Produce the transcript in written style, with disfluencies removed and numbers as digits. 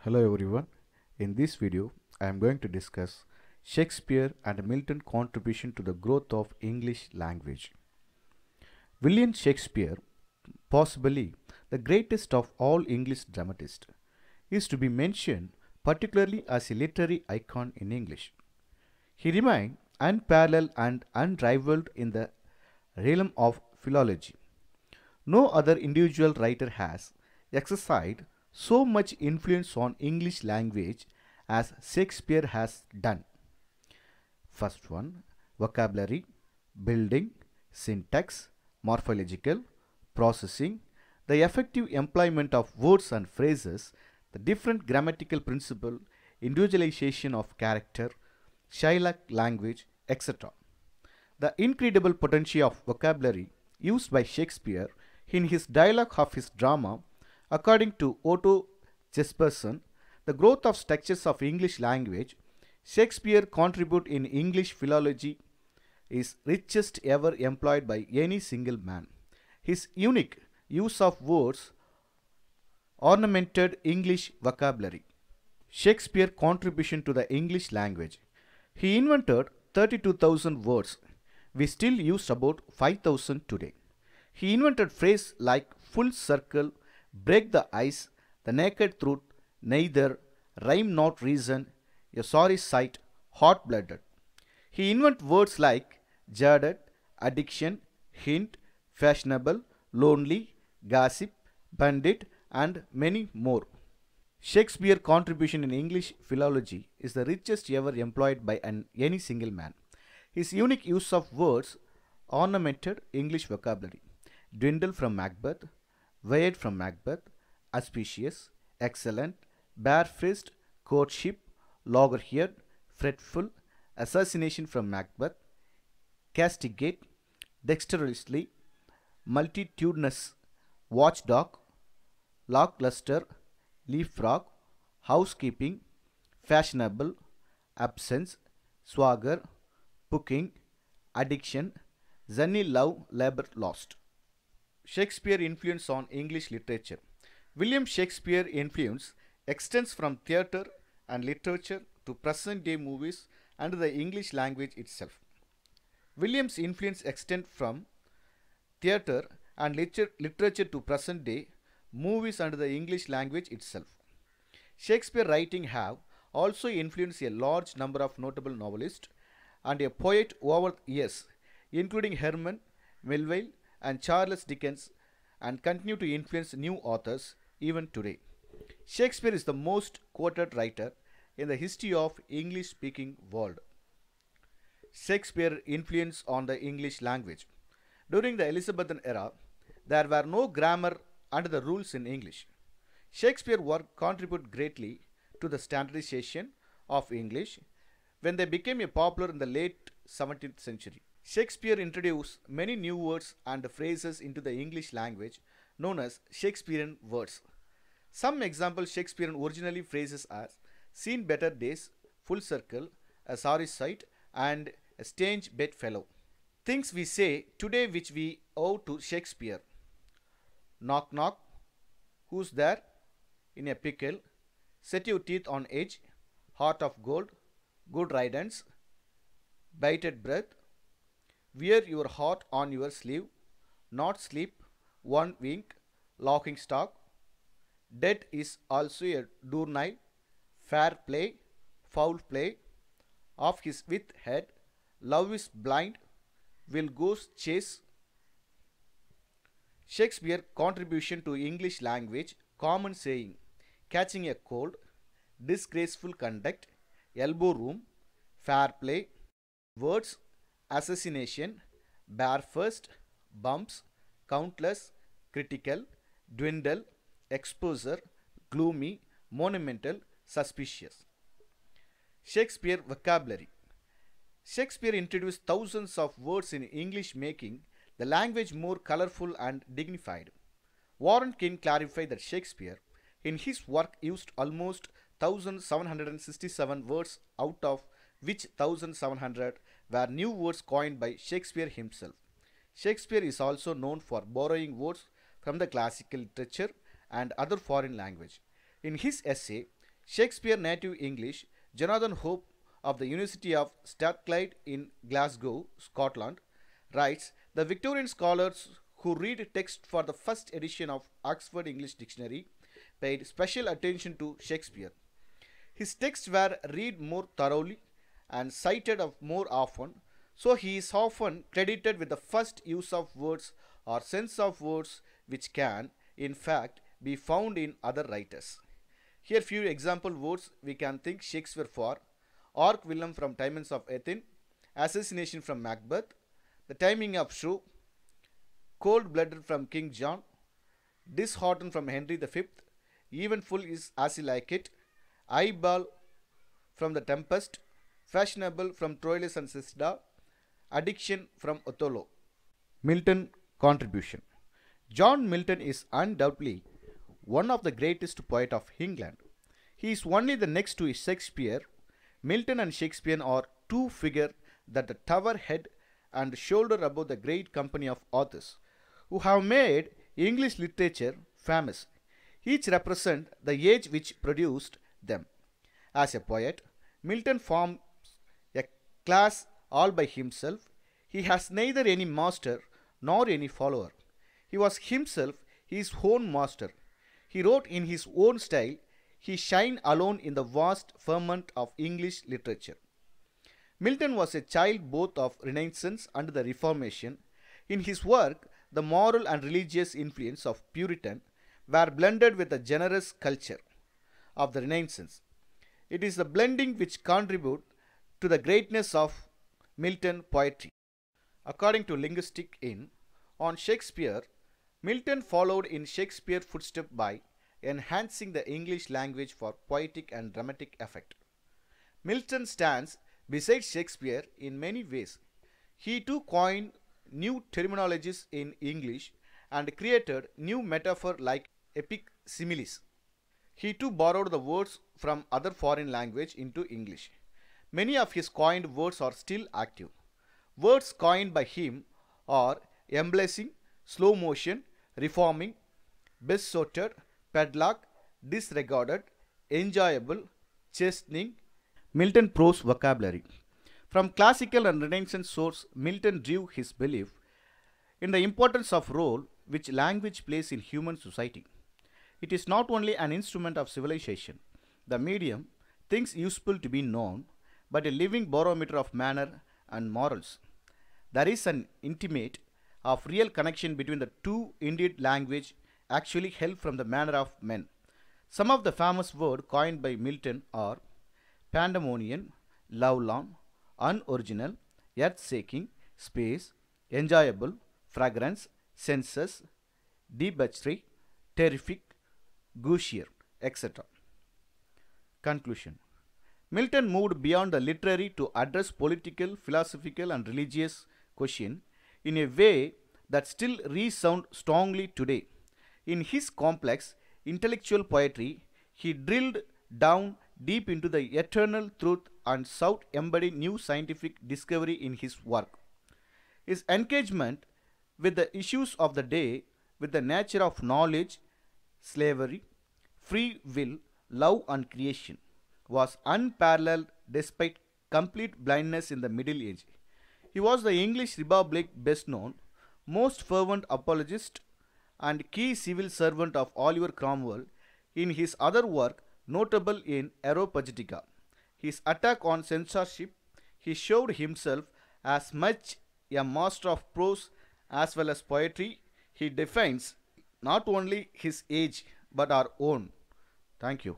Hello everyone. In this video, I am going to discuss Shakespeare and Mlton contribution to the growth of English language. William Shakespeare, possibly the greatest of all English dramatists, is to be mentioned particularly as a literary icon in English. He remained unparalleled and unrivaled in the realm of philology. No other individual writer has exercised so much influence on English language as Shakespeare has done. First one, vocabulary, building, syntax, morphological, processing, the effective employment of words and phrases, the different grammatical principle, individualization of character, Shylock language, etc. The incredible potential of vocabulary used by Shakespeare in his dialogue of his drama, according to Otto Jespersen, the growth of structures of English language, Shakespeare contribute in English philology is richest ever employed by any single man. His unique use of words ornamented English vocabulary. Shakespeare contribution to the English language. He invented 32,000 words. We still use about 5,000 today. He invented phrases like full circle, break the ice, the naked truth, neither, rhyme not reason, a sorry sight, hot-blooded. He invented words like jaded, addiction, hint, fashionable, lonely, gossip, bandit, and many more. Shakespeare's contribution in English philology is the richest ever employed by any single man. His unique use of words ornamented English vocabulary. Dwindle from Macbeth, weird from Macbeth, auspicious, excellent, barefaced, courtship, loggerhead, fretful, assassination from Macbeth, castigate, dexterously, multitudinous, watchdog, lackluster, leapfrog, housekeeping, fashionable, absence, swagger, booking, addiction, Zunny love, labor lost. Shakespeare influence on English literature. William Shakespeare influence extends from theatre and literature to present-day movies and the English language itself. William's influence extends from theatre and literature to present-day movies and the English language itself. Shakespeare writing have also influenced a large number of notable novelists and a poet over the years, including Herman Melville and Charles Dickens, and continue to influence new authors even today. Shakespeare is the most quoted writer in the history of English-speaking world. Shakespeare influence on the English language. During the Elizabethan era, there were no grammar and the rules in English. Shakespeare's work contributed greatly to the standardization of English when they became popular in the late 17th century. Shakespeare introduced many new words and phrases into the English language known as Shakespearean words. Some examples Shakespearean originally phrases as seen better days, full circle, a sorry sight, and a strange bedfellow. Things we say today which we owe to Shakespeare. Knock knock, who's there? In a pickle, set your teeth on edge, heart of gold, good riddance, bated breath, wear your heart on your sleeve, not sleep, one wink, laughing stock, death is also a doornail, fair play, foul play, of his with head, love is blind, will ghost chase. Shakespeare contribution to English language, common saying, catching a cold, disgraceful conduct, elbow room, fair play, words, assassination, barefaced, bumps, countless, critical, dwindle, exposure, gloomy, monumental, suspicious. Shakespeare vocabulary. Shakespeare introduced thousands of words in English, making the language more colorful and dignified. Warren King clarified that Shakespeare, in his work, used almost 1,767 words, out of which 1,700 were new words coined by Shakespeare himself. Shakespeare is also known for borrowing words from the classical literature and other foreign language. In his essay, Shakespeare native English, Jonathan Hope of the University of Strathclyde in Glasgow, Scotland, writes, the Victorian scholars who read text for the first edition of Oxford English Dictionary paid special attention to Shakespeare. His texts were read more thoroughly and cited of more often, so he is often credited with the first use of words or sense of words which can, in fact, be found in other writers. Here few example words we can think Shakespeare for: Arc Willem from Timons of Athens, assassination from Macbeth, the timing of show, cold-blooded from King John, disheartened from Henry V, eventful is as he like it, eyeball from the Tempest, fashionable from Troilus and Cressida, addiction from Othello. Mlton contribution. John Mlton is undoubtedly one of the greatest poets of England. He is only the next to Shakespeare. Mlton and Shakespeare are two figures that tower head and shoulder above the great company of authors who have made English literature famous. Each represent the age which produced them. As a poet, Mlton forms a class all by himself. He has neither any master nor any follower. He was himself his own master. He wrote in his own style. He shined alone in the vast firmament of English literature. Mlton was a child both of Renaissance and the Reformation. In his work, the moral and religious influence of Puritan were blended with the generous culture of the Renaissance. It is the blending which contribute to the greatness of Mlton poetry. According to Linguistic In, on Shakespeare, Mlton followed in Shakespeare's footsteps by enhancing the English language for poetic and dramatic effect. Mlton stands beside Shakespeare in many ways. He too coined new terminologies in English and created new metaphors like epic similes. He too borrowed the words from other foreign language into English. Many of his coined words are still active. Words coined by him are embracing, slow motion, reforming, best sorted, padlock, disregarded, enjoyable, chastening. Mlton prose vocabulary. From classical and Renaissance source, Mlton drew his belief in the importance of role which language plays in human society. It is not only an instrument of civilization, the medium, things useful to be known, but a living barometer of manner and morals. There is an intimate of real connection between the two. Indeed, language actually help from the manner of men. Some of the famous words coined by Mlton are pandemonium, lovelorn, unoriginal, earth-shaking, space, enjoyable, fragrance, senses, debauchery, terrific, gauchier, etc. Conclusion. Mlton moved beyond the literary to address political, philosophical and religious questions in a way that still resound strongly today. In his complex intellectual poetry, he drilled down deep into the eternal truth and sought embody new scientific discovery in his work. His engagement with the issues of the day, with the nature of knowledge, slavery, free will, love and creation, was unparalleled despite complete blindness in the Middle Age. He was the English Republic's best known, most fervent apologist and key civil servant of Oliver Cromwell. In his other work, notable in Aeropagitica, his attack on censorship, he showed himself as much a master of prose as well as poetry. He defines not only his age but our own. Thank you.